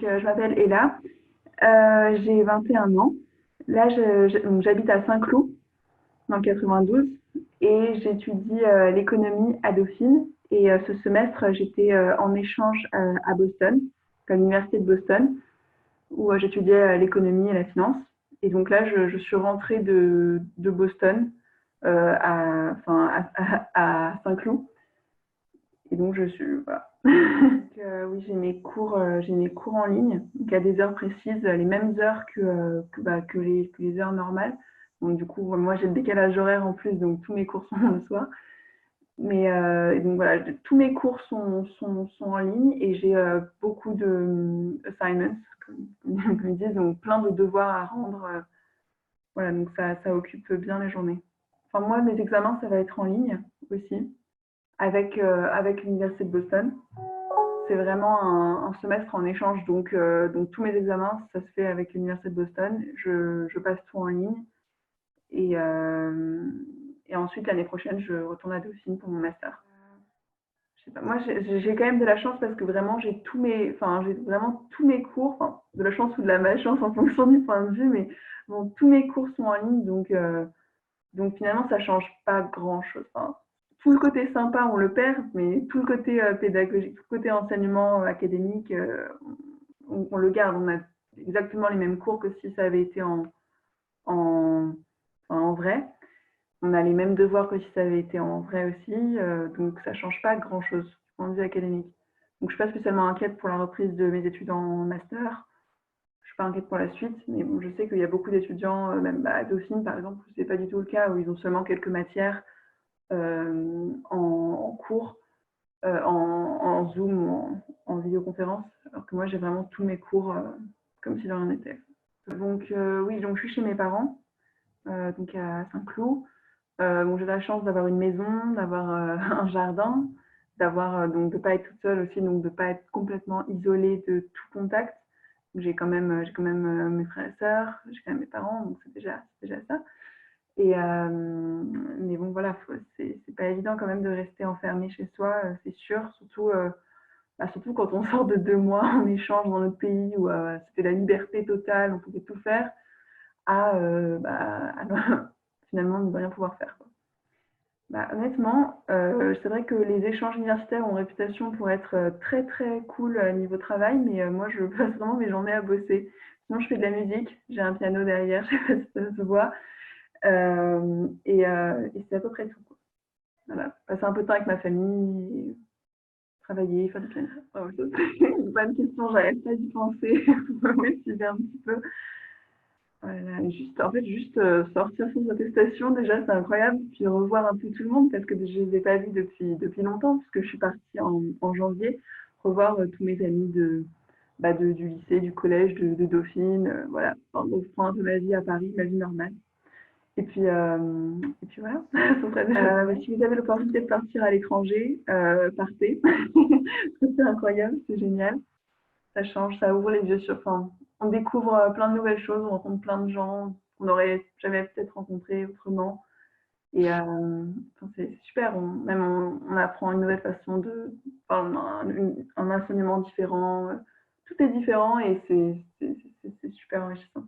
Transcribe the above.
Je m'appelle Ella, j'ai 21 ans. Là, donc, j'habite à Saint-Cloud, dans le 92, et j'étudie l'économie à Dauphine. Et ce semestre, j'étais en échange à Boston, à l'université de Boston, où j'étudiais l'économie et la finance. Et donc là, je suis rentrée de Boston à Saint-Cloud. Et donc, je suis. Voilà. Oui, j'ai mes cours en ligne, donc à des heures précises, les mêmes heures que les heures normales. Donc, du coup, moi, j'ai le décalage horaire en plus, donc tous mes cours sont le soir. Mais donc voilà, tous mes cours sont en ligne et j'ai beaucoup de assignments, comme ils disent, donc plein de devoirs à rendre. Voilà, donc ça occupe bien les journées. Enfin, moi, mes examens, ça va être en ligne aussi, avec l'Université de Boston. C'est vraiment un semestre en échange, donc tous mes examens, ça se fait avec l'Université de Boston. Je passe tout en ligne et, et ensuite, l'année prochaine, je retourne à Dauphine pour mon master. Je sais pas, moi, j'ai quand même de la chance parce que vraiment, j'ai vraiment tous mes cours, enfin, de la chance ou de la malchance en fonction du point de vue, mais bon, tous mes cours sont en ligne, donc finalement, ça change pas grand-chose. Enfin, tout le côté sympa, on le perd, mais tout le côté pédagogique, tout le côté enseignement académique, on le garde. On a exactement les mêmes cours que si ça avait été en, en vrai. On a les mêmes devoirs que si ça avait été en vrai aussi, donc ça change pas grand-chose du point de vue académique. Donc je suis pas spécialement inquiète pour la reprise de mes études en master. Je suis pas inquiète pour la suite, mais bon, je sais qu'il y a beaucoup d'étudiants, même à Dauphine par exemple, c'est pas du tout le cas, où ils ont seulement quelques matières en cours, en Zoom ou en vidéoconférence, alors que moi j'ai vraiment tous mes cours comme si de rien n'était. Donc oui, donc je suis chez mes parents, donc à Saint-Cloud. Bon, j'ai la chance d'avoir une maison, d'avoir un jardin, donc de pas être toute seule aussi, donc de pas être complètement isolée de tout contact. J'ai quand même mes frères et sœurs, j'ai quand même mes parents, donc c'est déjà ça. Et mais bon, voilà, c'est pas évident quand même de rester enfermé chez soi, c'est sûr, surtout quand on sort de 2 mois en échange dans notre pays où c'était la liberté totale, on pouvait tout faire, finalement ne rien pouvoir faire, quoi. Bah, honnêtement, c'est vrai que les échanges universitaires ont réputation pour être très très cool niveau travail, mais moi je passe vraiment mes journées à bosser. Sinon, je fais de la musique, j'ai un piano derrière, je sais pas si ça se voit. Et c'est à peu près tout, quoi. Voilà. Passer un peu de temps avec ma famille, travailler, faire du piano. Oh, ça, c'est une bonne question, j'arrête pas d'y penser pour m'estimer un petit peu. Voilà, juste sortir sans attestation, déjà, c'est incroyable. Puis revoir un peu tout le monde, parce que je ne les ai pas vus depuis longtemps, puisque je suis partie en janvier. Revoir tous mes amis du lycée, du collège, de Dauphine, voilà. Enfin, reprendre un peu ma vie à Paris, ma vie normale. Et puis voilà. Si vous avez l'opportunité de partir à l'étranger, partez. Parce que c'est incroyable, c'est génial. Ça change, ça ouvre les yeux sur. Enfin, on découvre plein de nouvelles choses, on rencontre plein de gens qu'on n'aurait jamais peut-être rencontrés autrement. Et enfin, c'est super. On apprend une nouvelle façon enfin, un enseignement différent. Tout est différent et c'est super enrichissant.